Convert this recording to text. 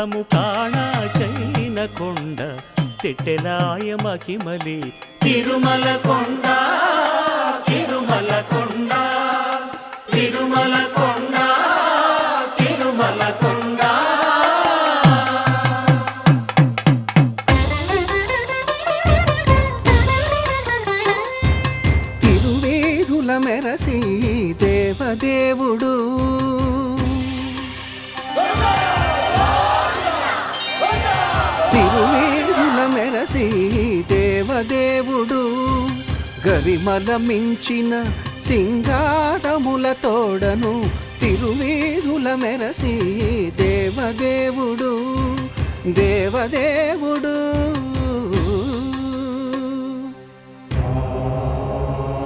తీర్థము కాణా చైన కొండ తెట్టెలాయ మహిమలి తిరుమల కొండ తిరుమల కొండ తిరుమల కొండ తిరుమల కొండ. తిరువేధుల మెరసి దేవదేవుడు తిరువేధుల మెరసి దేవదేవుడు గరిమల మించిన సింగారముల తోడను తిరువేధుల మెరసి దేవదేవుడు దేవదేవుడు.